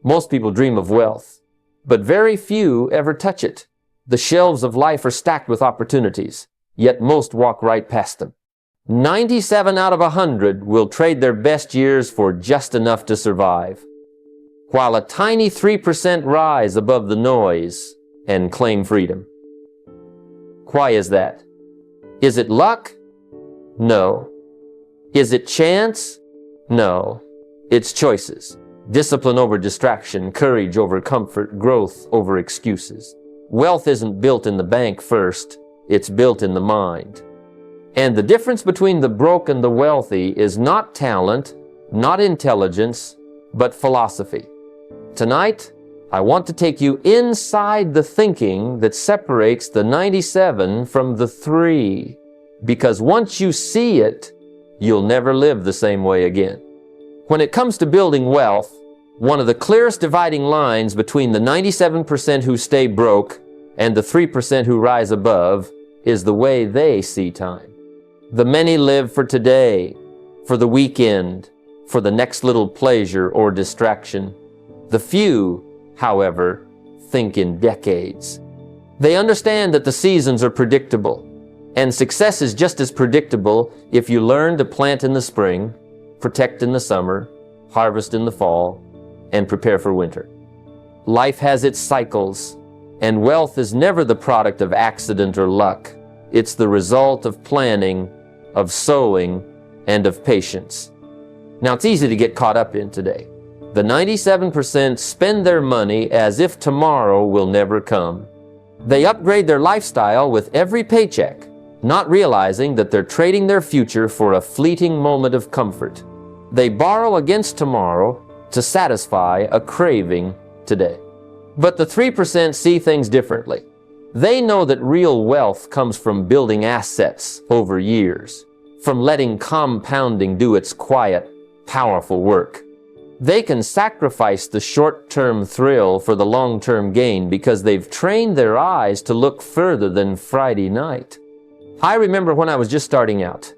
Most people dream of wealth, but very few ever touch it. The shelves of life are stacked with opportunities, yet most walk right past them. 97 out of 100 will trade their best years for just enough to survive, while a tiny 3% rise above the noise and claim freedom. Why is that? Is it luck? No. Is it chance? No. It's choices. Discipline over distraction, courage over comfort, growth over excuses. Wealth isn't built in the bank first, it's built in the mind. And the difference between the broke and the wealthy is not talent, not intelligence, but philosophy. Tonight, I want to take you inside the thinking that separates the 97 from the 3. Because once you see it, you'll never live the same way again. When it comes to building wealth, one of the clearest dividing lines between the 97% who stay broke and the 3% who rise above is the way they see time. The many live for today, for the weekend, for the next little pleasure or distraction. The few, however, think in decades. They understand that the seasons are predictable, and success is just as predictable if you learn to plant in the spring, protect in the summer, harvest in the fall, and prepare for winter. Life has its cycles, and wealth is never the product of accident or luck. It's the result of planning, of sowing, and of patience. Now, it's easy to get caught up in today. The 97% spend their money as if tomorrow will never come. They upgrade their lifestyle with every paycheck, not realizing that they're trading their future for a fleeting moment of comfort. They borrow against tomorrow to satisfy a craving today. But the 3% see things differently. They know that real wealth comes from building assets over years, from letting compounding do its quiet, powerful work. They can sacrifice the short-term thrill for the long-term gain because they've trained their eyes to look further than Friday night. I remember when I was just starting out,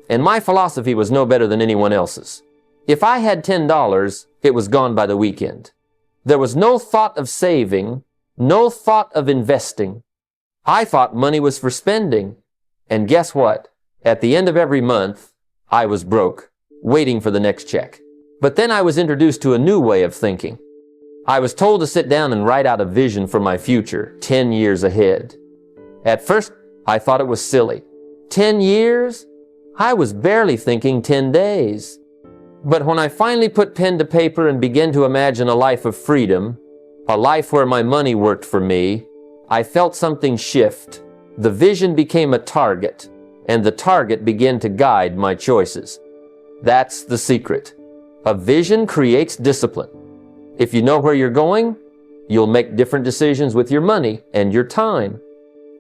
and my philosophy was no better than anyone else's. If I had $10, it was gone by the weekend. There was no thought of saving, no thought of investing. I thought money was for spending. And guess what? At the end of every month, I was broke, waiting for the next check. But then I was introduced to a new way of thinking. I was told to sit down and write out a vision for my future, 10 years ahead. At first, I thought it was silly. 10 years? I was barely thinking 10 days. But when I finally put pen to paper and began to imagine a life of freedom, a life where my money worked for me, I felt something shift. The vision became a target, and the target began to guide my choices. That's the secret. A vision creates discipline. If you know where you're going, you'll make different decisions with your money and your time.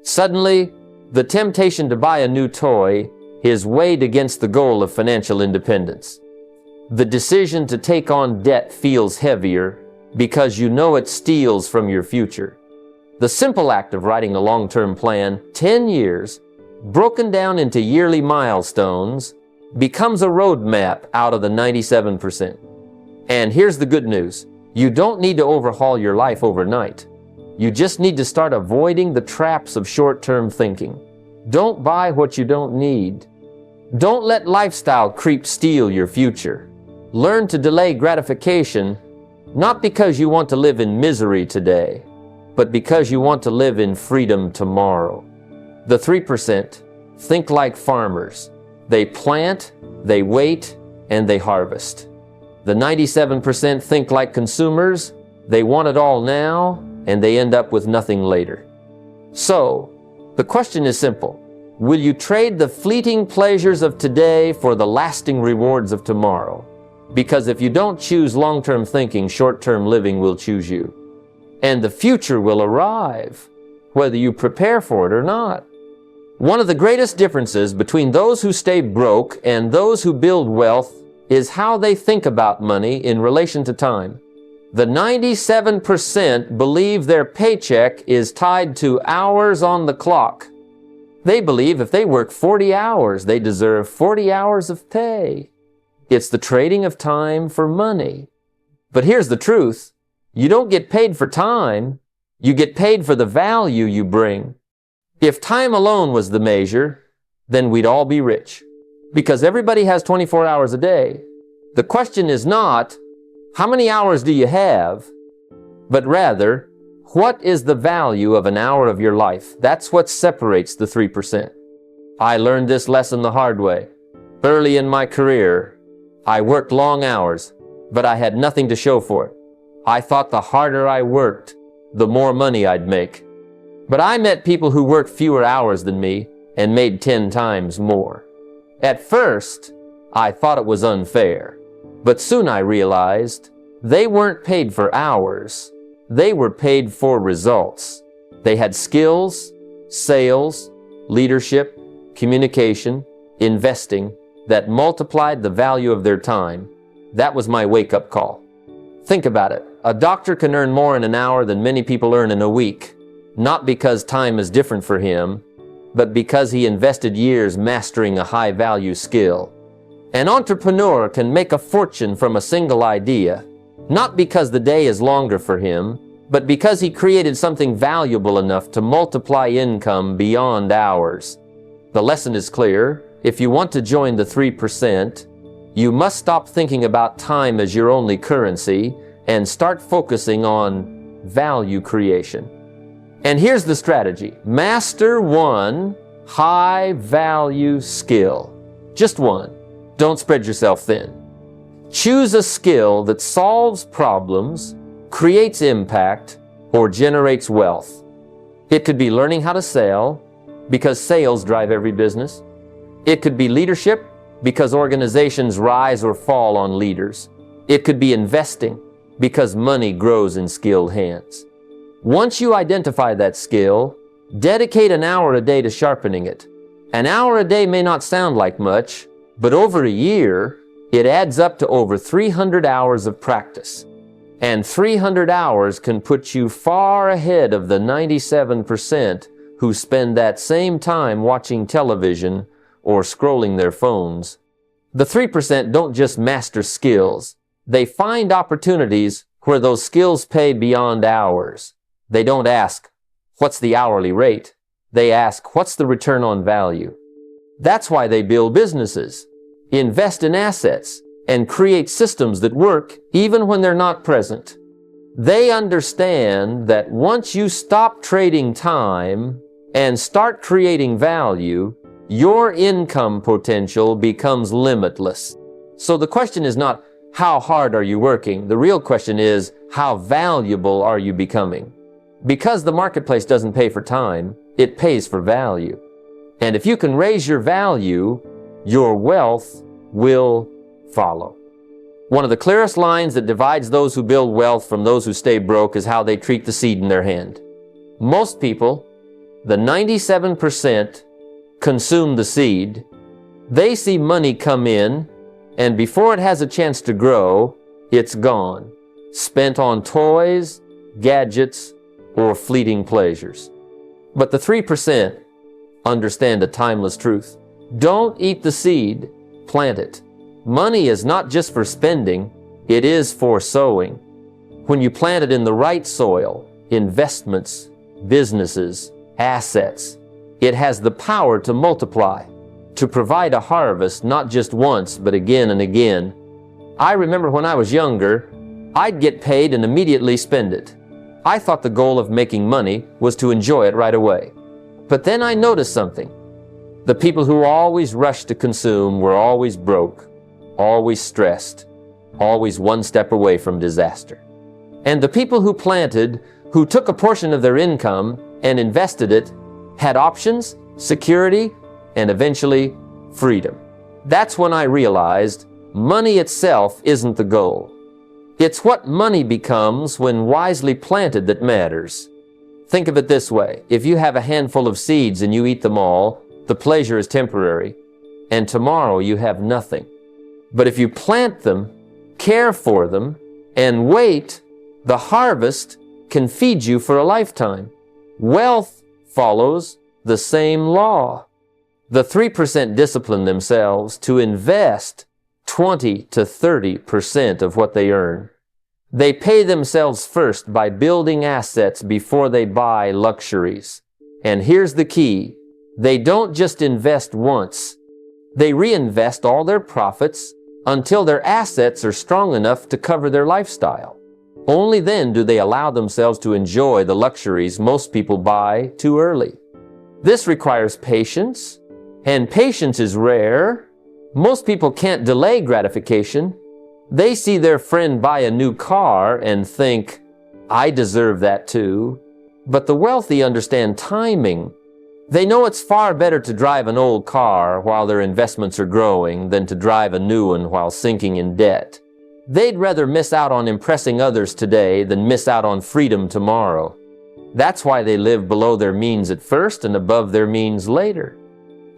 Suddenly, the temptation to buy a new toy is weighed against the goal of financial independence. The decision to take on debt feels heavier because you know it steals from your future. The simple act of writing a long-term plan, 10 years, broken down into yearly milestones, becomes a roadmap out of the 97%. And here's the good news. You don't need to overhaul your life overnight. You just need to start avoiding the traps of short-term thinking. Don't buy what you don't need. Don't let lifestyle creep steal your future. Learn to delay gratification, not because you want to live in misery today, but because you want to live in freedom tomorrow. The 3% think like farmers. They plant, they wait, and they harvest. The 97% think like consumers. They want it all now, and they end up with nothing later. So, the question is simple. Will you trade the fleeting pleasures of today for the lasting rewards of tomorrow? Because if you don't choose long-term thinking, short-term living will choose you. And the future will arrive, whether you prepare for it or not. One of the greatest differences between those who stay broke and those who build wealth is how they think about money in relation to time. The 97% believe their paycheck is tied to hours on the clock. They believe if they work 40 hours, they deserve 40 hours of pay. It's the trading of time for money. But here's the truth. You don't get paid for time. You get paid for the value you bring. If time alone was the measure, then we'd all be rich. Because everybody has 24 hours a day. The question is not, how many hours do you have? But rather, what is the value of an hour of your life? That's what separates the 3%. I learned this lesson the hard way. Early in my career, I worked long hours, but I had nothing to show for it. I thought the harder I worked, the more money I'd make. But I met people who worked fewer hours than me and made 10 times more. At first, I thought it was unfair, but soon I realized they weren't paid for hours. They were paid for results. They had skills, sales, leadership, communication, investing that multiplied the value of their time. That was my wake-up call. Think about it. A doctor can earn more in an hour than many people earn in a week, not because time is different for him, but because he invested years mastering a high-value skill. An entrepreneur can make a fortune from a single idea, not because the day is longer for him, but because he created something valuable enough to multiply income beyond hours. The lesson is clear. If you want to join the 3%, you must stop thinking about time as your only currency and start focusing on value creation. And here's the strategy. Master one high-value skill. Just one. Don't spread yourself thin. Choose a skill that solves problems, creates impact, or generates wealth. It could be learning how to sell, because sales drive every business. It could be leadership, because organizations rise or fall on leaders. It could be investing, because money grows in skilled hands. Once you identify that skill, dedicate an hour a day to sharpening it. An hour a day may not sound like much, but over a year, it adds up to over 300 hours of practice. And 300 hours can put you far ahead of the 97% who spend that same time watching television or scrolling their phones. The 3% don't just master skills. They find opportunities where those skills pay beyond hours. They don't ask, what's the hourly rate? They ask, what's the return on value? That's why they build businesses, invest in assets, and create systems that work even when they're not present. They understand that once you stop trading time and start creating value, your income potential becomes limitless. So the question is not, how hard are you working? The real question is, how valuable are you becoming? Because the marketplace doesn't pay for time, it pays for value. And if you can raise your value, your wealth will follow. One of the clearest lines that divides those who build wealth from those who stay broke is how they treat the seed in their hand. Most people, the 97%, consume the seed. They see money come in, and before it has a chance to grow, it's gone, spent on toys, gadgets, or fleeting pleasures. But the 3% understand a timeless truth. Don't eat the seed, plant it. Money is not just for spending, it is for sowing. When you plant it in the right soil, investments, businesses, assets, it has the power to multiply, to provide a harvest not just once, but again and again. I remember when I was younger, I'd get paid and immediately spend it. I thought the goal of making money was to enjoy it right away. But then I noticed something. The people who always rushed to consume were always broke, always stressed, always one step away from disaster. And the people who planted, who took a portion of their income and invested it, had options, security, and eventually freedom. That's when I realized money itself isn't the goal. It's what money becomes when wisely planted that matters. Think of it this way. If you have a handful of seeds and you eat them all, the pleasure is temporary, and tomorrow you have nothing. But if you plant them, care for them, and wait, the harvest can feed you for a lifetime. Wealth follows the same law. The 3% discipline themselves to invest 20 to 30% of what they earn. They pay themselves first by building assets before they buy luxuries. And here's the key. They don't just invest once. They reinvest all their profits until their assets are strong enough to cover their lifestyle. Only then do they allow themselves to enjoy the luxuries most people buy too early. This requires patience, and patience is rare. Most people can't delay gratification. They see their friend buy a new car and think, I deserve that too. But the wealthy understand timing. They know it's far better to drive an old car while their investments are growing than to drive a new one while sinking in debt. They'd rather miss out on impressing others today than miss out on freedom tomorrow. That's why they live below their means at first and above their means later.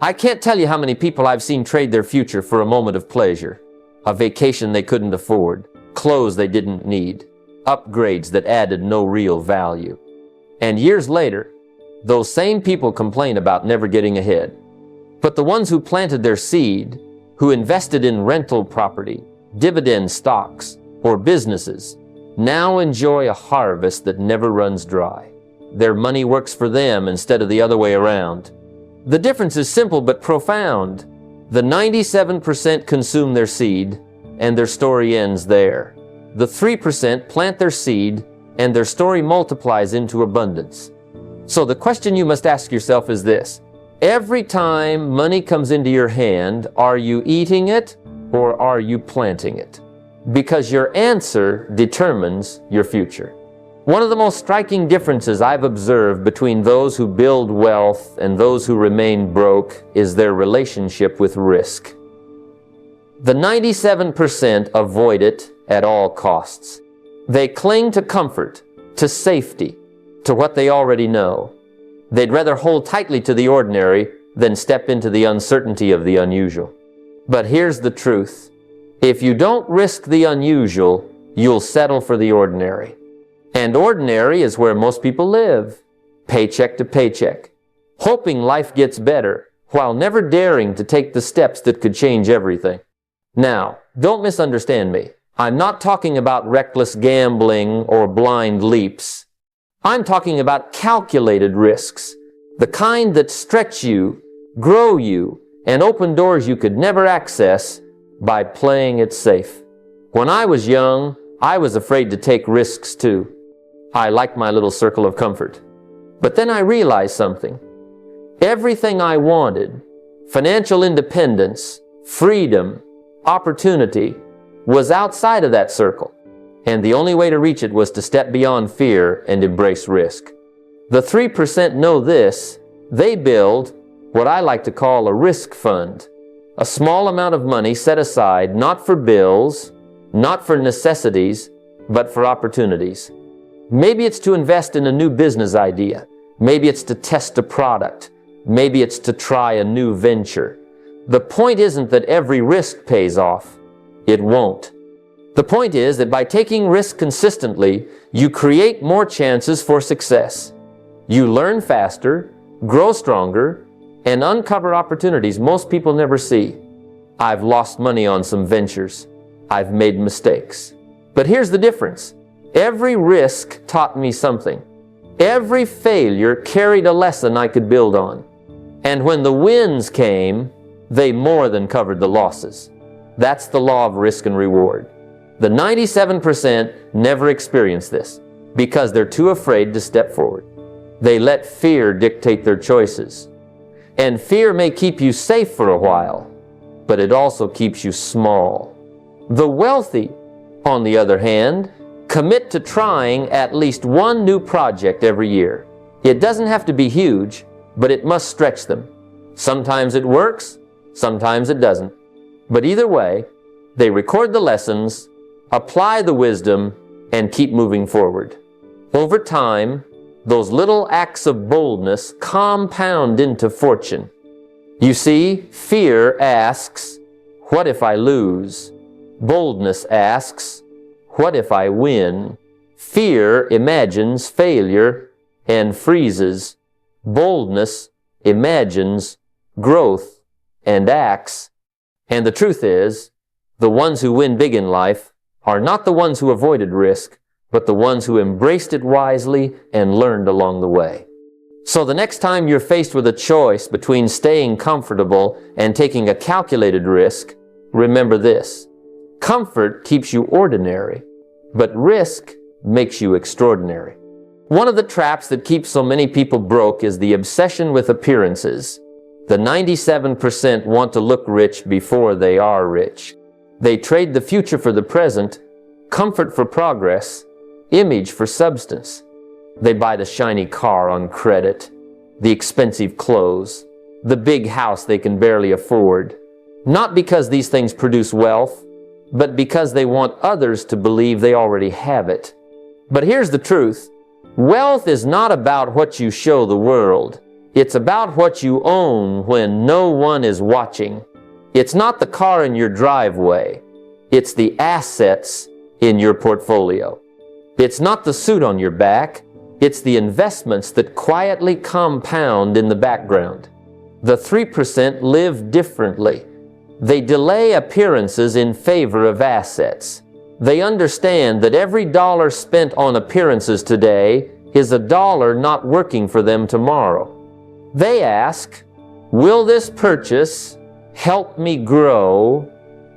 I can't tell you how many people I've seen trade their future for a moment of pleasure, a vacation they couldn't afford, clothes they didn't need, upgrades that added no real value. And years later, those same people complain about never getting ahead. But the ones who planted their seed, who invested in rental property, dividend stocks, or businesses, now enjoy a harvest that never runs dry. Their money works for them instead of the other way around. The difference is simple but profound. The 97% consume their seed, and their story ends there. The 3% plant their seed, and their story multiplies into abundance. So the question you must ask yourself is this. Every time money comes into your hand, are you eating it or are you planting it? Because your answer determines your future. One of the most striking differences I've observed between those who build wealth and those who remain broke is their relationship with risk. The 97% avoid it at all costs. They cling to comfort, to safety, to what they already know. They'd rather hold tightly to the ordinary than step into the uncertainty of the unusual. But here's the truth. If you don't risk the unusual, you'll settle for the ordinary. And ordinary is where most people live, paycheck to paycheck, hoping life gets better while never daring to take the steps that could change everything. Now, don't misunderstand me. I'm not talking about reckless gambling or blind leaps. I'm talking about calculated risks, the kind that stretch you, grow you, and open doors you could never access by playing it safe. When I was young, I was afraid to take risks too. I liked my little circle of comfort. But then I realized something. Everything I wanted, financial independence, freedom, opportunity, was outside of that circle. And the only way to reach it was to step beyond fear and embrace risk. The 3% know this. They build what I like to call a risk fund, a small amount of money set aside not for bills, not for necessities, but for opportunities. Maybe it's to invest in a new business idea. Maybe it's to test a product. Maybe it's to try a new venture. The point isn't that every risk pays off. It won't. The point is that by taking risk consistently, you create more chances for success. You learn faster, grow stronger, and uncover opportunities most people never see. I've lost money on some ventures. I've made mistakes. But here's the difference. Every risk taught me something. Every failure carried a lesson I could build on. And when the wins came, they more than covered the losses. That's the law of risk and reward. The 97% never experience this because they're too afraid to step forward. They let fear dictate their choices. And fear may keep you safe for a while, but it also keeps you small. The wealthy, on the other hand, commit to trying at least one new project every year. It doesn't have to be huge, but it must stretch them. Sometimes it works, sometimes it doesn't. But either way, they record the lessons, apply the wisdom, and keep moving forward. Over time, those little acts of boldness compound into fortune. You see, fear asks, what if I lose? Boldness asks, what if I win? Fear imagines failure and freezes. Boldness imagines growth and acts. And the truth is, the ones who win big in life are not the ones who avoided risk, but the ones who embraced it wisely and learned along the way. So the next time you're faced with a choice between staying comfortable and taking a calculated risk, remember this: comfort keeps you ordinary, but risk makes you extraordinary. One of the traps that keeps so many people broke is the obsession with appearances. The 97% want to look rich before they are rich. They trade the future for the present, comfort for progress, image for substance. They buy the shiny car on credit, the expensive clothes, the big house they can barely afford. Not because these things produce wealth, but because they want others to believe they already have it. But here's the truth. Wealth is not about what you show the world. It's about what you own when no one is watching. It's not the car in your driveway. It's the assets in your portfolio. It's not the suit on your back. It's the investments that quietly compound in the background. The 3% live differently. They delay appearances in favor of assets. They understand that every dollar spent on appearances today is a dollar not working for them tomorrow. They ask, will this purchase help me grow,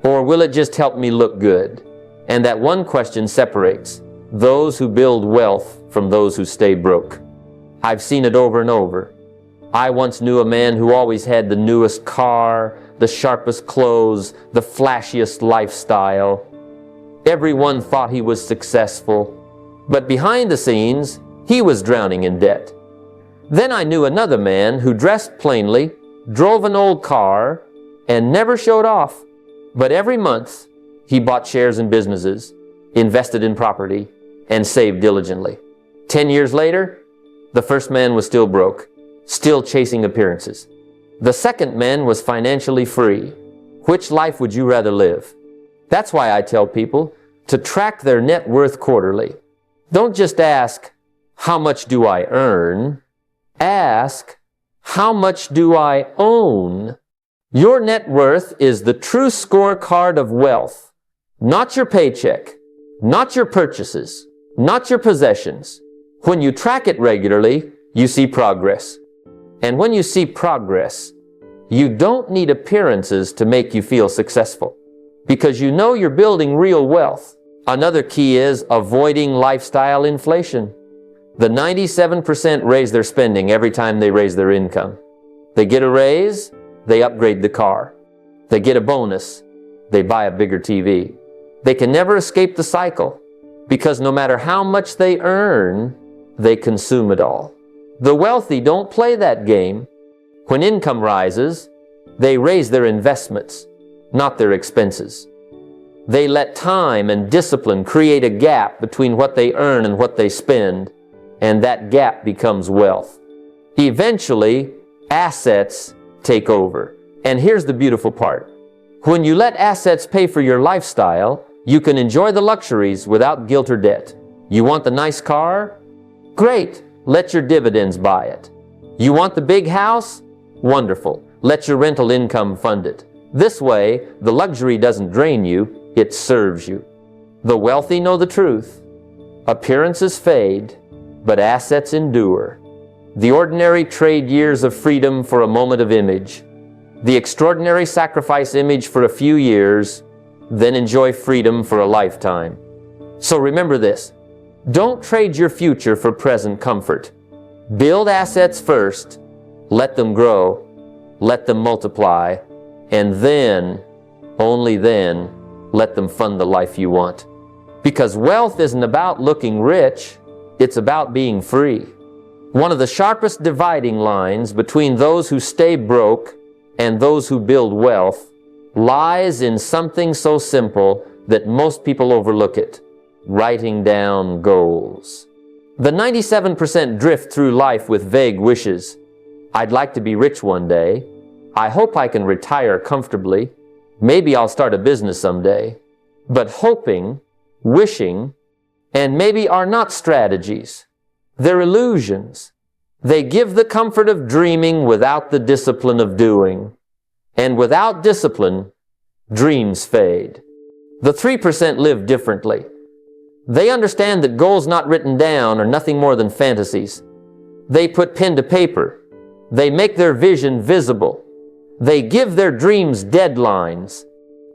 or will it just help me look good? And that one question separates those who build wealth from those who stay broke. I've seen it over and over. I once knew a man who always had the newest car, the sharpest clothes, the flashiest lifestyle. Everyone thought he was successful, but behind the scenes, he was drowning in debt. Then I knew another man who dressed plainly, drove an old car, and never showed off. But every month, he bought shares in businesses, invested in property, and saved diligently. 10 years later, the first man was still broke, still chasing appearances. The second man was financially free. Which life would you rather live? That's why I tell people to track their net worth quarterly. Don't just ask, how much do I earn? Ask, how much do I own? Your net worth is the true scorecard of wealth, not your paycheck, not your purchases, not your possessions. When you track it regularly, you see progress. And when you see progress, you don't need appearances to make you feel successful, because you know you're building real wealth. Another key is avoiding lifestyle inflation. The 97% raise their spending every time they raise their income. They get a raise, they upgrade the car. They get a bonus, they buy a bigger TV. They can never escape the cycle, because no matter how much they earn, they consume it all. The wealthy don't play that game. When income rises, they raise their investments, not their expenses. They let time and discipline create a gap between what they earn and what they spend, and that gap becomes wealth. Eventually, assets take over. And here's the beautiful part. When you let assets pay for your lifestyle, you can enjoy the luxuries without guilt or debt. You want the nice car? Great, let your dividends buy it. You want the big house? Wonderful, let your rental income fund it. This way, the luxury doesn't drain you, it serves you. The wealthy know the truth. Appearances fade, but assets endure. The ordinary trade years of freedom for a moment of image. The extraordinary sacrifice image for a few years, then enjoy freedom for a lifetime. So remember this. Don't trade your future for present comfort. Build assets first, let them grow, let them multiply, and then, only then, let them fund the life you want. Because wealth isn't about looking rich, it's about being free. One of the sharpest dividing lines between those who stay broke and those who build wealth lies in something so simple that most people overlook it: writing down goals. The 97% drift through life with vague wishes. I'd like to be rich one day. I hope I can retire comfortably. Maybe I'll start a business someday. But hoping, wishing, and maybe are not strategies. They're illusions. They give the comfort of dreaming without the discipline of doing. And without discipline, dreams fade. The 3% live differently. They understand that goals not written down are nothing more than fantasies. They put pen to paper. They make their vision visible. They give their dreams deadlines.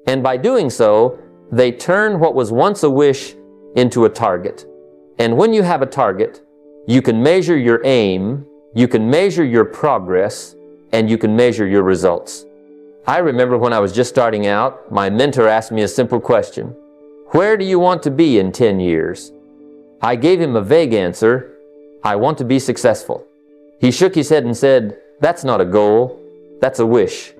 And by doing so, they turn what was once a wish into a target. And when you have a target, you can measure your aim, you can measure your progress, and you can measure your results. I remember when I was just starting out, my mentor asked me a simple question. Where do you want to be in 10 years? I gave him a vague answer. I want to be successful. He shook his head and said, that's not a goal, that's a wish.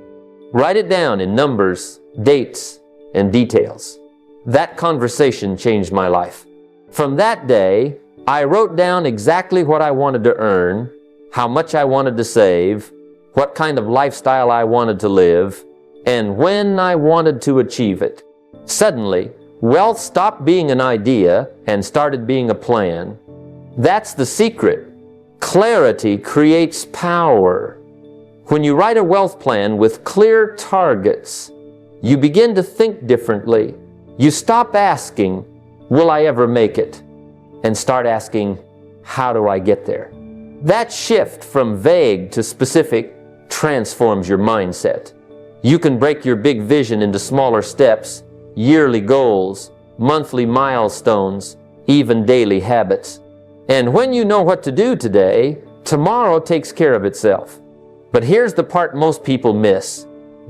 Write it down in numbers, dates, and details. That conversation changed my life. From that day, I wrote down exactly what I wanted to earn, how much I wanted to save, what kind of lifestyle I wanted to live, and when I wanted to achieve it. Suddenly, wealth stopped being an idea and started being a plan. That's the secret. Clarity creates power. When you write a wealth plan with clear targets, you begin to think differently. You stop asking, will I ever make it? And start asking, how do I get there? That shift from vague to specific transforms your mindset. You can break your big vision into smaller steps, yearly goals, monthly milestones, even daily habits. And when you know what to do today, tomorrow takes care of itself. But here's the part most people miss.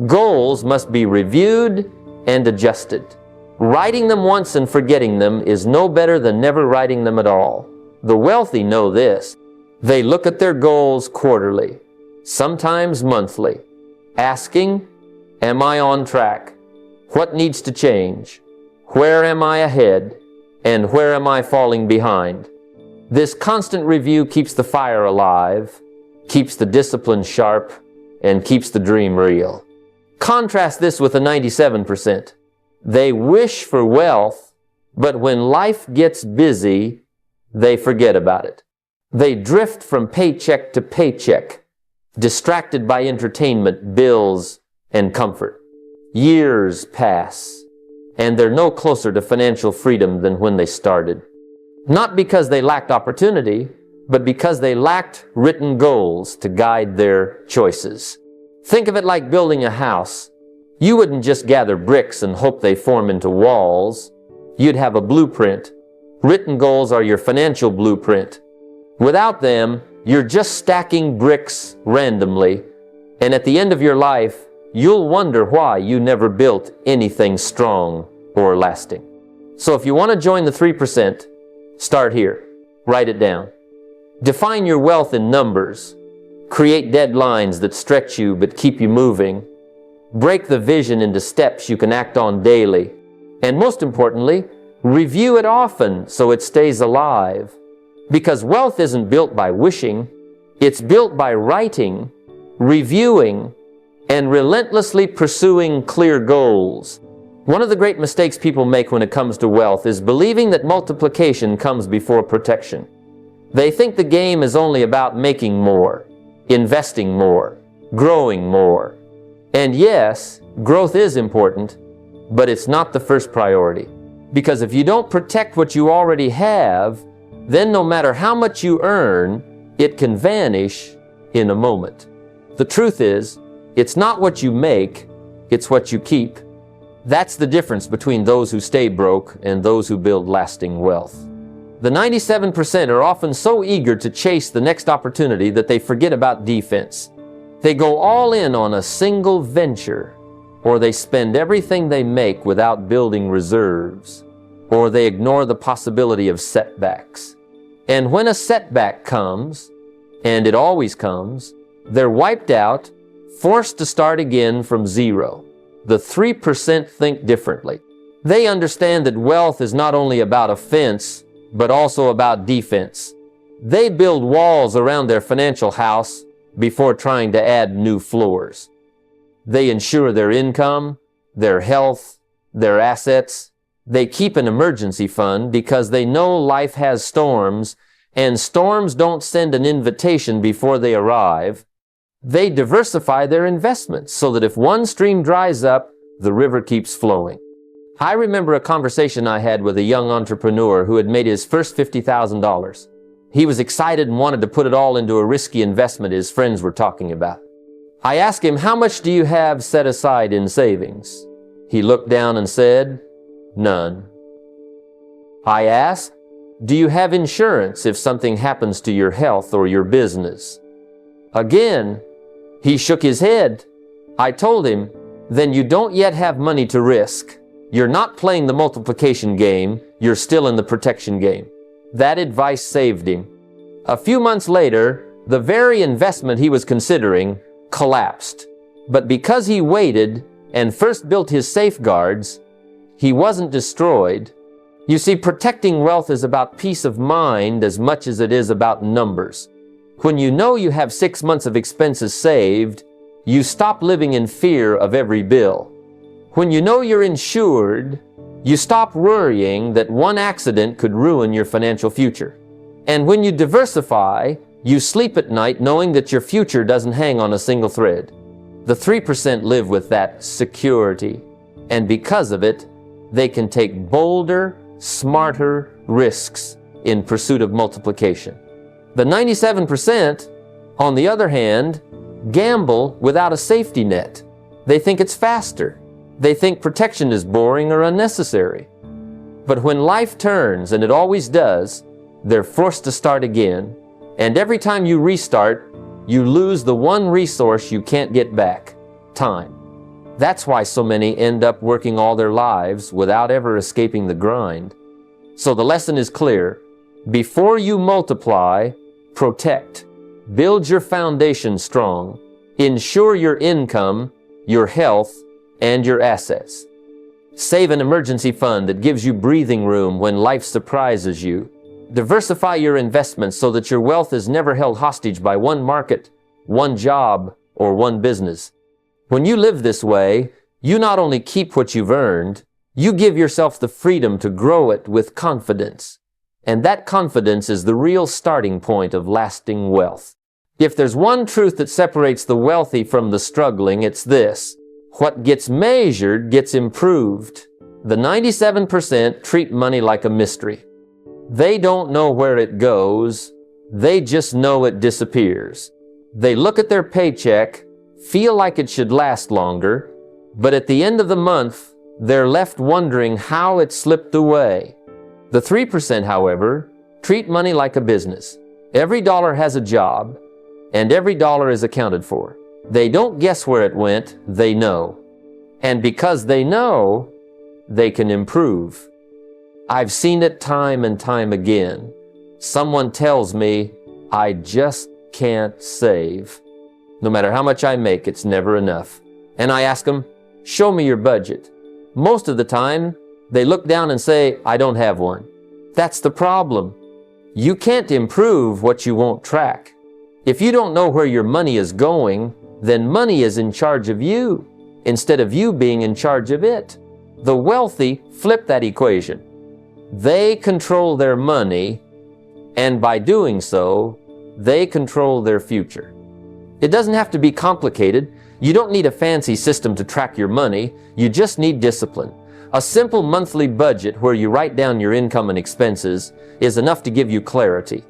Goals must be reviewed and adjusted. Writing them once and forgetting them is no better than never writing them at all. The wealthy know this. They look at their goals quarterly, sometimes monthly, asking, am I on track? What needs to change? Where am I ahead? And where am I falling behind? This constant review keeps the fire alive, keeps the discipline sharp, and keeps the dream real. Contrast this with the 97%. They wish for wealth, but when life gets busy, they forget about it. They drift from paycheck to paycheck, distracted by entertainment, bills, and comfort. Years pass, and they're no closer to financial freedom than when they started. Not because they lacked opportunity, but because they lacked written goals to guide their choices. Think of it like building a house. You wouldn't just gather bricks and hope they form into walls. You'd have a blueprint. Written goals are your financial blueprint. Without them, you're just stacking bricks randomly, and at the end of your life, you'll wonder why you never built anything strong or lasting. So if you want to join the 3%, start here. Write it down. Define your wealth in numbers. Create deadlines that stretch you but keep you moving. Break the vision into steps you can act on daily. And most importantly, review it often so it stays alive. Because wealth isn't built by wishing, it's built by writing, reviewing, and relentlessly pursuing clear goals. One of the great mistakes people make when it comes to wealth is believing that multiplication comes before protection. They think the game is only about making more, investing more, growing more. And yes, growth is important, but it's not the first priority. Because if you don't protect what you already have, then no matter how much you earn, it can vanish in a moment. The truth is, it's not what you make, it's what you keep. That's the difference between those who stay broke and those who build lasting wealth. The 97% are often so eager to chase the next opportunity that they forget about defense. They go all in on a single venture, or they spend everything they make without building reserves, or they ignore the possibility of setbacks. And when a setback comes, and it always comes, they're wiped out, forced to start again from zero. The 3% think differently. They understand that wealth is not only about offense, but also about defense. They build walls around their financial house before trying to add new floors. They insure their income, their health, their assets. They keep an emergency fund because they know life has storms, and storms don't send an invitation before they arrive. They diversify their investments so that if one stream dries up, the river keeps flowing. I remember a conversation I had with a young entrepreneur who had made his first $50,000. He was excited and wanted to put it all into a risky investment his friends were talking about. I asked him, "How much do you have set aside in savings?" He looked down and said, "None." I asked, "Do you have insurance if something happens to your health or your business?" Again, he shook his head. I told him, "Then you don't yet have money to risk. You're not playing the multiplication game, you're still in the protection game." That advice saved him. A few months later, the very investment he was considering collapsed. But because he waited and first built his safeguards, he wasn't destroyed. You see, protecting wealth is about peace of mind as much as it is about numbers. When you know you have 6 months of expenses saved, you stop living in fear of every bill. When you know you're insured, you stop worrying that one accident could ruin your financial future. And when you diversify, you sleep at night knowing that your future doesn't hang on a single thread. The 3% live with that security, and because of it, they can take bolder, smarter risks in pursuit of multiplication. The 97%, on the other hand, gamble without a safety net. They think it's faster. They think protection is boring or unnecessary. But when life turns, and it always does, they're forced to start again. And every time you restart, you lose the one resource you can't get back: time. That's why so many end up working all their lives without ever escaping the grind. So the lesson is clear. Before you multiply, protect. Build your foundation strong. Ensure your income, your health, and your assets. Save an emergency fund that gives you breathing room when life surprises you. Diversify your investments so that your wealth is never held hostage by one market, one job, or one business. When you live this way, you not only keep what you've earned, you give yourself the freedom to grow it with confidence. And that confidence is the real starting point of lasting wealth. If there's one truth that separates the wealthy from the struggling, it's this: what gets measured gets improved. The 97% treat money like a mystery. They don't know where it goes. They just know it disappears. They look at their paycheck, feel like it should last longer, but at the end of the month, they're left wondering how it slipped away. The 3%, however, treat money like a business. Every dollar has a job, and every dollar is accounted for. They don't guess where it went, they know. And because they know, they can improve. I've seen it time and time again. Someone tells me, "I just can't save. No matter how much I make, it's never enough." And I ask them, "Show me your budget." Most of the time, they look down and say, "I don't have one." That's the problem. You can't improve what you won't track. If you don't know where your money is going, then money is in charge of you, instead of you being in charge of it. The wealthy flip that equation. They control their money, and by doing so, they control their future. It doesn't have to be complicated. You don't need a fancy system to track your money. You just need discipline. A simple monthly budget where you write down your income and expenses is enough to give you clarity.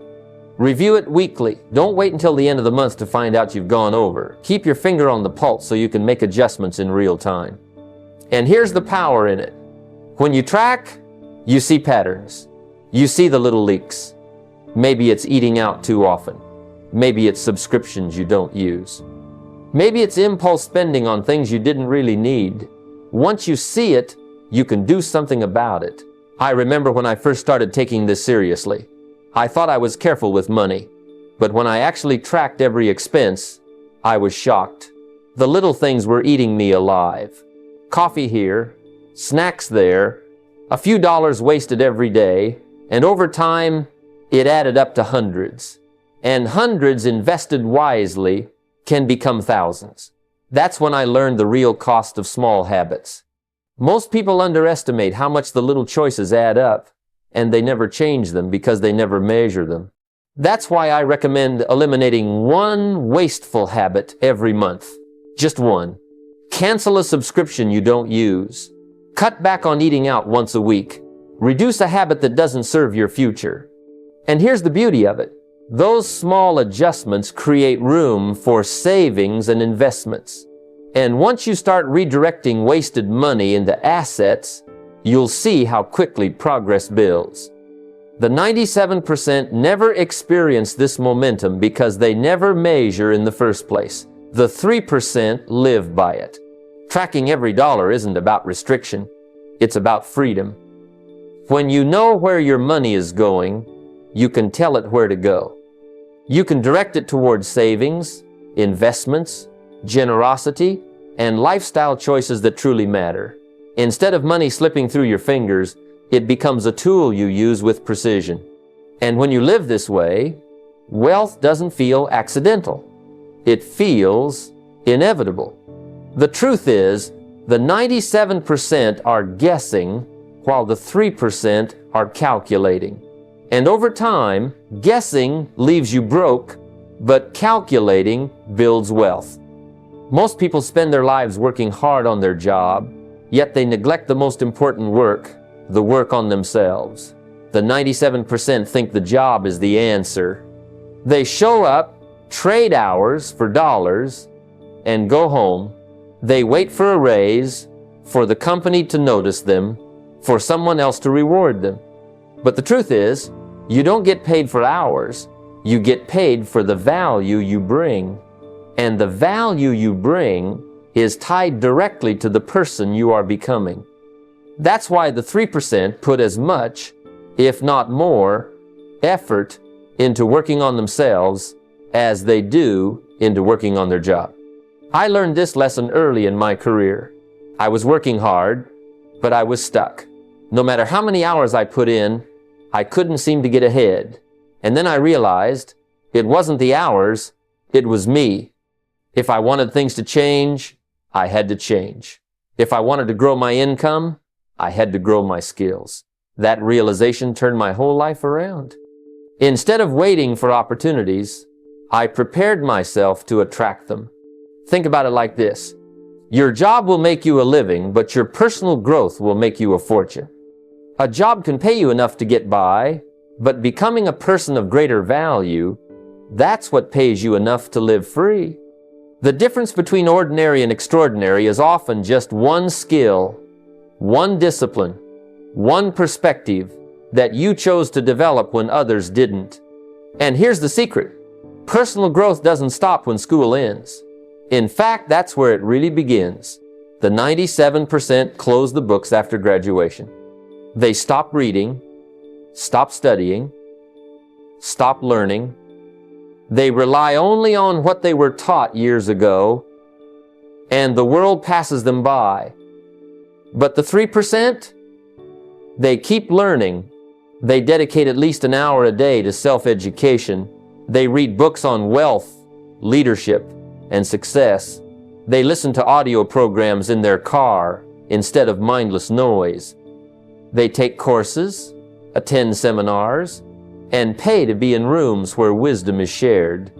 Review it weekly. Don't wait until the end of the month to find out you've gone over. Keep your finger on the pulse so you can make adjustments in real time. And here's the power in it. When you track, you see patterns. You see the little leaks. Maybe it's eating out too often. Maybe it's subscriptions you don't use. Maybe it's impulse spending on things you didn't really need. Once you see it, you can do something about it. I remember when I first started taking this seriously. I thought I was careful with money, but when I actually tracked every expense, I was shocked. The little things were eating me alive. Coffee here, snacks there, a few dollars wasted every day, and over time, it added up to hundreds. And hundreds invested wisely can become thousands. That's when I learned the real cost of small habits. Most people underestimate how much the little choices add up, and they never change them because they never measure them. That's why I recommend eliminating one wasteful habit every month. Just one. Cancel a subscription you don't use. Cut back on eating out once a week. Reduce a habit that doesn't serve your future. And here's the beauty of it. Those small adjustments create room for savings and investments. And once you start redirecting wasted money into assets, you'll see how quickly progress builds. The 97% never experience this momentum because they never measure in the first place. The 3% live by it. Tracking every dollar isn't about restriction. It's about freedom. When you know where your money is going, you can tell it where to go. You can direct it towards savings, investments, generosity, and lifestyle choices that truly matter. Instead of money slipping through your fingers, it becomes a tool you use with precision. And when you live this way, wealth doesn't feel accidental. It feels inevitable. The truth is, the 97% are guessing while the 3% are calculating. And over time, guessing leaves you broke, but calculating builds wealth. Most people spend their lives working hard on their job, yet they neglect the most important work, the work on themselves. The 97% think the job is the answer. They show up, trade hours for dollars, and go home. They wait for a raise, for the company to notice them, for someone else to reward them. But the truth is, you don't get paid for hours. You get paid for the value you bring. And the value you bring is tied directly to the person you are becoming. That's why the 3% put as much, if not more, effort into working on themselves as they do into working on their job. I learned this lesson early in my career. I was working hard, but I was stuck. No matter how many hours I put in, I couldn't seem to get ahead. And then I realized it wasn't the hours, it was me. If I wanted things to change, I had to change. If I wanted to grow my income, I had to grow my skills. That realization turned my whole life around. Instead of waiting for opportunities, I prepared myself to attract them. Think about it like this. Your job will make you a living, but your personal growth will make you a fortune. A job can pay you enough to get by, but becoming a person of greater value, that's what pays you enough to live free. The difference between ordinary and extraordinary is often just one skill, one discipline, one perspective that you chose to develop when others didn't. And here's the secret. Personal growth doesn't stop when school ends. In fact, that's where it really begins. The 97% close the books after graduation. They stop reading, stop studying, stop learning. They rely only on what they were taught years ago, and the world passes them by. But the 3%, they keep learning. They dedicate at least an hour a day to self-education. They read books on wealth, leadership, and success. They listen to audio programs in their car instead of mindless noise. They take courses, attend seminars, and pay to be in rooms where wisdom is shared.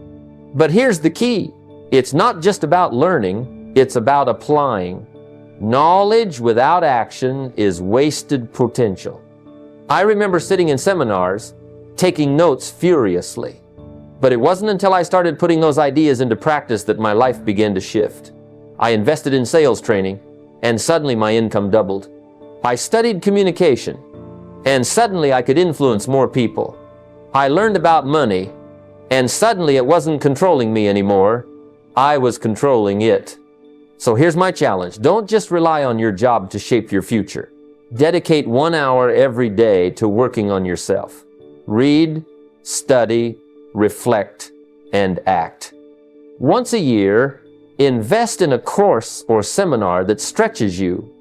But here's the key. It's not just about learning, it's about applying. Knowledge without action is wasted potential. I remember sitting in seminars, taking notes furiously. But it wasn't until I started putting those ideas into practice that my life began to shift. I invested in sales training, and suddenly my income doubled. I studied communication, and suddenly I could influence more people. I learned about money, and suddenly it wasn't controlling me anymore. I was controlling it. So here's my challenge. Don't just rely on your job to shape your future. Dedicate 1 hour every day to working on yourself. Read, study, reflect, and act. Once a year, invest in a course or seminar that stretches you.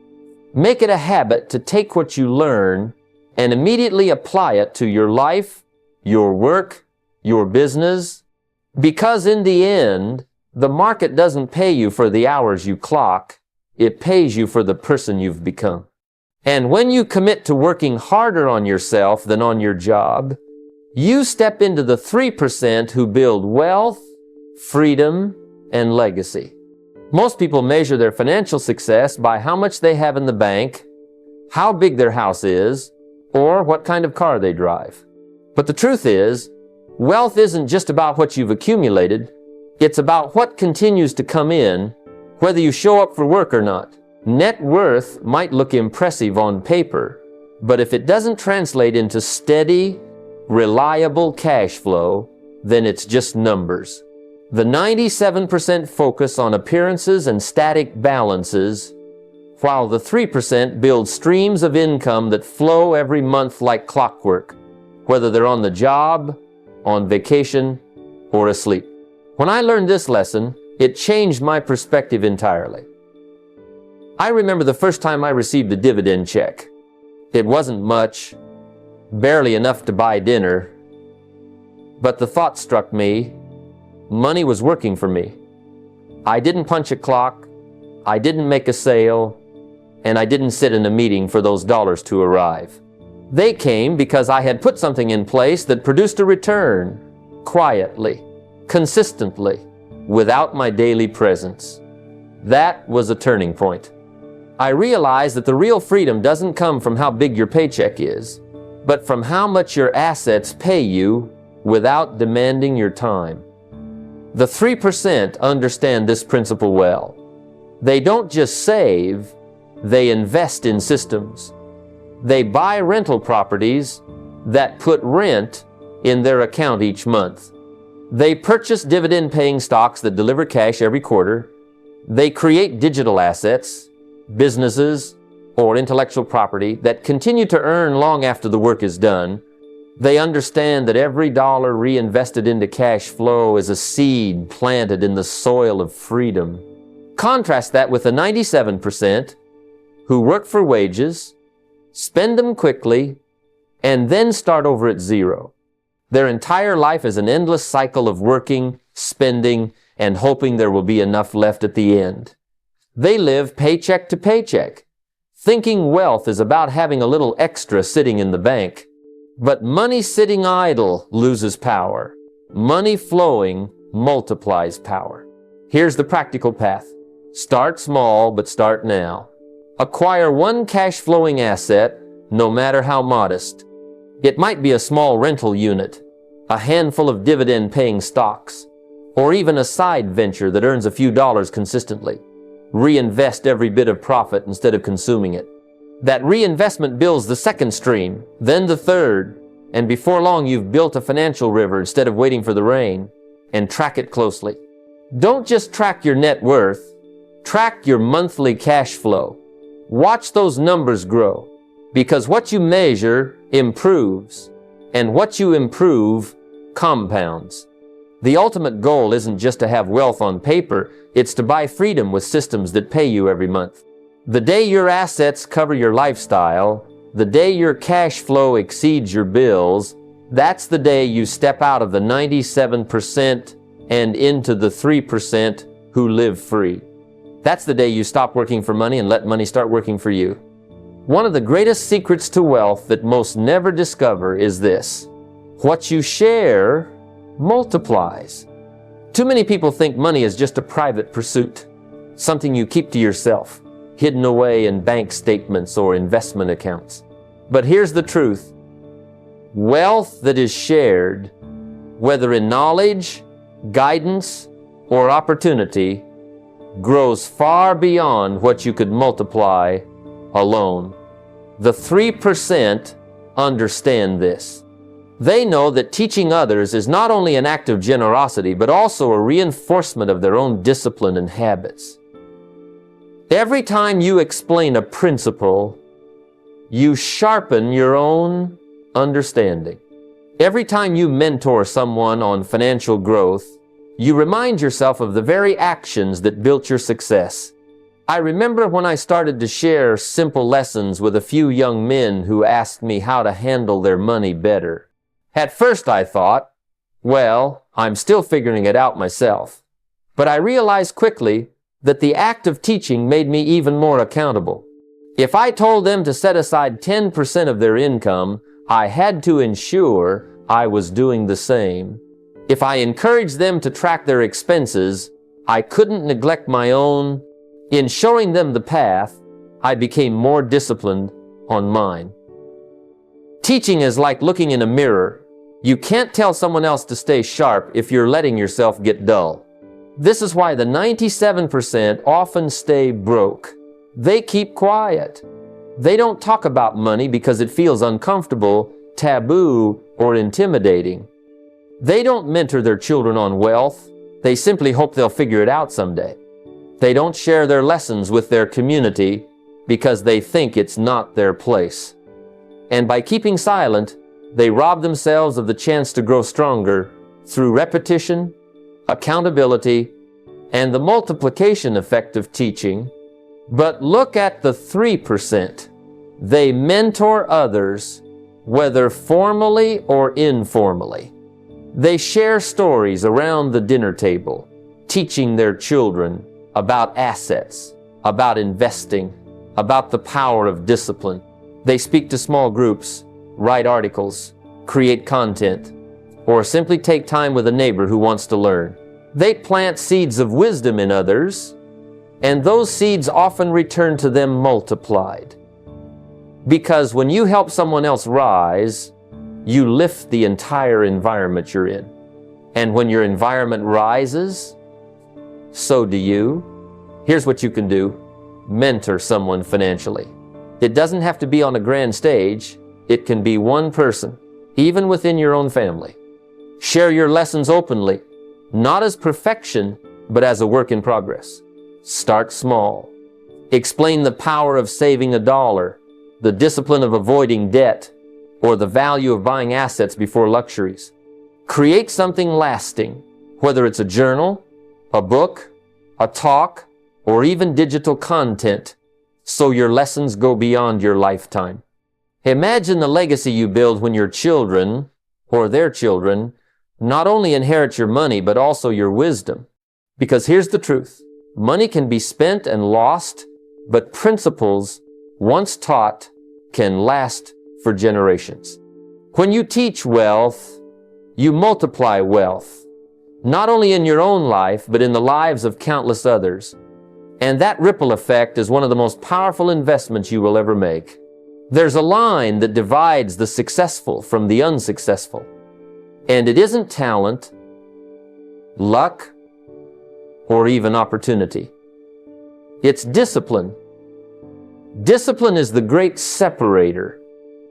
Make it a habit to take what you learn and immediately apply it to your life, your work, your business. Because in the end, the market doesn't pay you for the hours you clock, it pays you for the person you've become. And when you commit to working harder on yourself than on your job, you step into the 3% who build wealth, freedom, and legacy. Most people measure their financial success by how much they have in the bank how big their house is, or what kind of car they drive. But the truth is, wealth isn't just about what you've accumulated, it's about what continues to come in, whether you show up for work or not. Net worth might look impressive on paper, but if it doesn't translate into steady, reliable cash flow, then it's just numbers. The 97% focus on appearances and static balances, while the 3% build streams of income that flow every month like clockwork, whether they're on the job, on vacation, or asleep. When I learned this lesson, it changed my perspective entirely. I remember the first time I received a dividend check. It wasn't much, barely enough to buy dinner, but the thought struck me, money was working for me. I didn't punch a clock, I didn't make a sale, and I didn't sit in a meeting for those dollars to arrive. They came because I had put something in place that produced a return, quietly, consistently, without my daily presence. That was a turning point. I realized that the real freedom doesn't come from how big your paycheck is, but from how much your assets pay you without demanding your time. The 3% understand this principle well. They don't just save, they invest in systems. They buy rental properties that put rent in their account each month. They purchase dividend-paying stocks that deliver cash every quarter. They create digital assets, businesses, or intellectual property that continue to earn long after the work is done. They understand that every dollar reinvested into cash flow is a seed planted in the soil of freedom. Contrast that with the 97% who work for wages, spend them quickly, and then start over at zero. Their entire life is an endless cycle of working, spending, and hoping there will be enough left at the end. They live paycheck to paycheck, thinking wealth is about having a little extra sitting in the bank. But money sitting idle loses power. Money flowing multiplies power. Here's the practical path. Start small, but start now. Acquire one cash-flowing asset, no matter how modest. It might be a small rental unit, a handful of dividend-paying stocks, or even a side venture that earns a few dollars consistently. Reinvest every bit of profit instead of consuming it. That reinvestment builds the second stream, then the third, and before long you've built a financial river instead of waiting for the rain. And track it closely. Don't just track your net worth, track your monthly cash flow. Watch those numbers grow, because what you measure improves, and what you improve compounds. The ultimate goal isn't just to have wealth on paper, it's to buy freedom with systems that pay you every month. The day your assets cover your lifestyle, the day your cash flow exceeds your bills, that's the day you step out of the 97% and into the 3% who live free. That's the day you stop working for money and let money start working for you. One of the greatest secrets to wealth that most never discover is this: what you share multiplies. Too many people think money is just a private pursuit, something you keep to yourself, hidden away in bank statements or investment accounts. But here's the truth. Wealth that is shared, whether in knowledge, guidance, or opportunity, grows far beyond what you could multiply alone. The 3% understand this. They know that teaching others is not only an act of generosity, but also a reinforcement of their own discipline and habits. Every time you explain a principle, you sharpen your own understanding. Every time you mentor someone on financial growth, you remind yourself of the very actions that built your success. I remember when I started to share simple lessons with a few young men who asked me how to handle their money better. At first I thought, well, I'm still figuring it out myself. But I realized quickly that the act of teaching made me even more accountable. If I told them to set aside 10% of their income, I had to ensure I was doing the same. If I encouraged them to track their expenses, I couldn't neglect my own. In showing them the path, I became more disciplined on mine. Teaching is like looking in a mirror. You can't tell someone else to stay sharp if you're letting yourself get dull. This is why the 97% often stay broke. They keep quiet. They don't talk about money because it feels uncomfortable, taboo, or intimidating. They don't mentor their children on wealth. They simply hope they'll figure it out someday. They don't share their lessons with their community because they think it's not their place. And by keeping silent, they rob themselves of the chance to grow stronger through repetition, accountability, and the multiplication effect of teaching. But look at the 3%. They mentor others, whether formally or informally. They share stories around the dinner table, teaching their children about assets, about investing, about the power of discipline. They speak to small groups, write articles, create content, or simply take time with a neighbor who wants to learn. They plant seeds of wisdom in others, and those seeds often return to them multiplied. Because when you help someone else rise, you lift the entire environment you're in. And when your environment rises, so do you. Here's what you can do. Mentor someone financially. It doesn't have to be on a grand stage. It can be one person, even within your own family. Share your lessons openly, not as perfection, but as a work in progress. Start small. Explain the power of saving $1, the discipline of avoiding debt, or the value of buying assets before luxuries. Create something lasting, whether it's a journal, a book, a talk, or even digital content, so your lessons go beyond your lifetime. Imagine the legacy you build when your children, or their children, not only inherit your money, but also your wisdom. Because here's the truth. Money can be spent and lost, but principles, once taught, can last for generations. When you teach wealth, you multiply wealth, not only in your own life, but in the lives of countless others. And that ripple effect is one of the most powerful investments you will ever make. There's a line that divides the successful from the unsuccessful. And it isn't talent, luck, or even opportunity. It's discipline. Discipline is the great separator.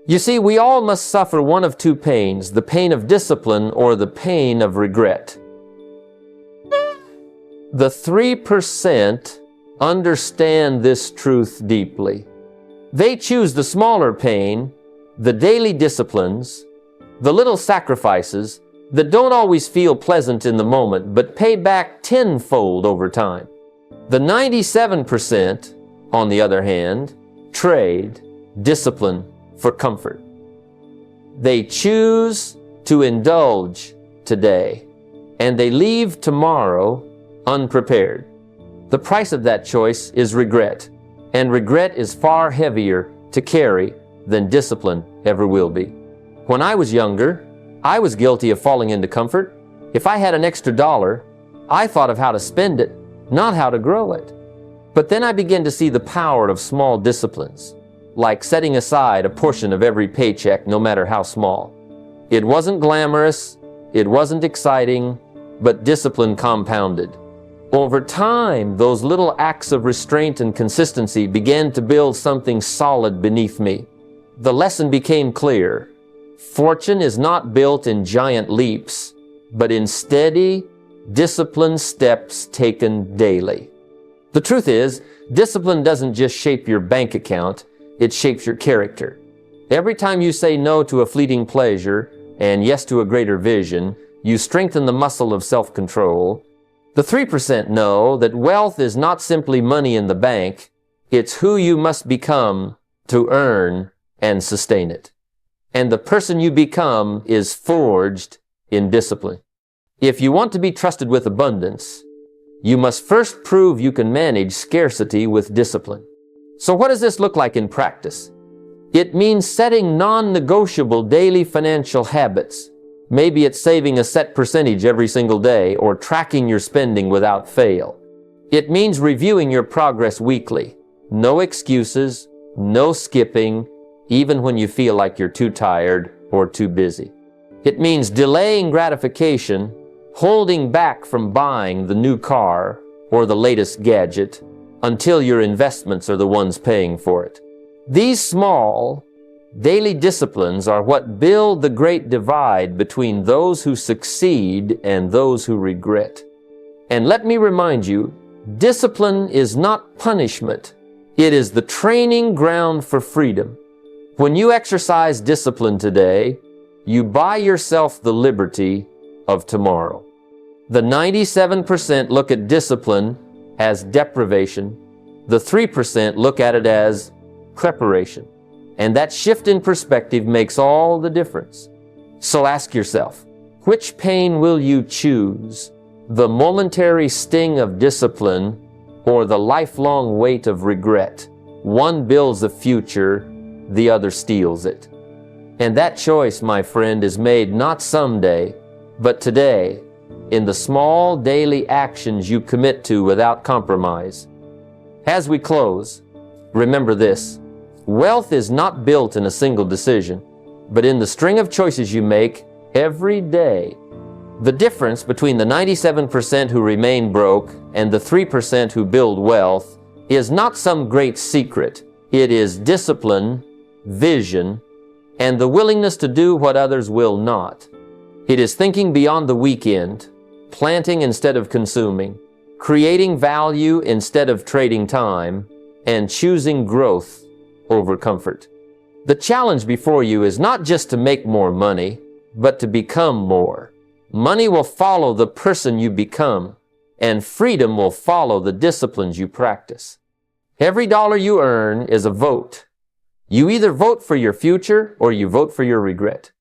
You see, we all must suffer one of two pains, the pain of discipline or the pain of regret. The 3% understand this truth deeply. They choose the smaller pain, the daily disciplines, the little sacrifices that don't always feel pleasant in the moment, but pay back tenfold over time. The 97%, on the other hand, trade discipline for comfort. They choose to indulge today, and they leave tomorrow unprepared. The price of that choice is regret, and regret is far heavier to carry than discipline ever will be. When I was younger, I was guilty of falling into comfort. If I had an extra $1, I thought of how to spend it, not how to grow it. But then I began to see the power of small disciplines, like setting aside a portion of every paycheck, no matter how small. It wasn't glamorous, it wasn't exciting, but discipline compounded. Over time, those little acts of restraint and consistency began to build something solid beneath me. The lesson became clear. Fortune is not built in giant leaps, but in steady, disciplined steps taken daily. The truth is, discipline doesn't just shape your bank account, it shapes your character. Every time you say no to a fleeting pleasure and yes to a greater vision, you strengthen the muscle of self-control. The 3% know that wealth is not simply money in the bank, it's who you must become to earn and sustain it. And the person you become is forged in discipline. If you want to be trusted with abundance, you must first prove you can manage scarcity with discipline. So what does this look like in practice? It means setting non-negotiable daily financial habits. Maybe it's saving a set percentage every single day or tracking your spending without fail. It means reviewing your progress weekly. No excuses, no skipping, even when you feel like you're too tired or too busy. It means delaying gratification, holding back from buying the new car or the latest gadget until your investments are the ones paying for it. These small, daily disciplines are what build the great divide between those who succeed and those who regret. And let me remind you, discipline is not punishment. It is the training ground for freedom. When you exercise discipline today, you buy yourself the liberty of tomorrow. The 97% look at discipline as deprivation. The 3% look at it as preparation. And that shift in perspective makes all the difference. So ask yourself, which pain will you choose? The momentary sting of discipline or the lifelong weight of regret? One builds a future, the other steals it. And that choice, my friend, is made not someday, but today, in the small daily actions you commit to without compromise. As we close, remember this: wealth is not built in a single decision, but in the string of choices you make every day. The difference between the 97% who remain broke and the 3% who build wealth is not some great secret. It is discipline, vision, and the willingness to do what others will not. It is thinking beyond the weekend, planting instead of consuming, creating value instead of trading time, and choosing growth over comfort. The challenge before you is not just to make more money, but to become more. Money will follow the person you become, and freedom will follow the disciplines you practice. Every dollar you earn is a vote. You either vote for your future or you vote for your regret.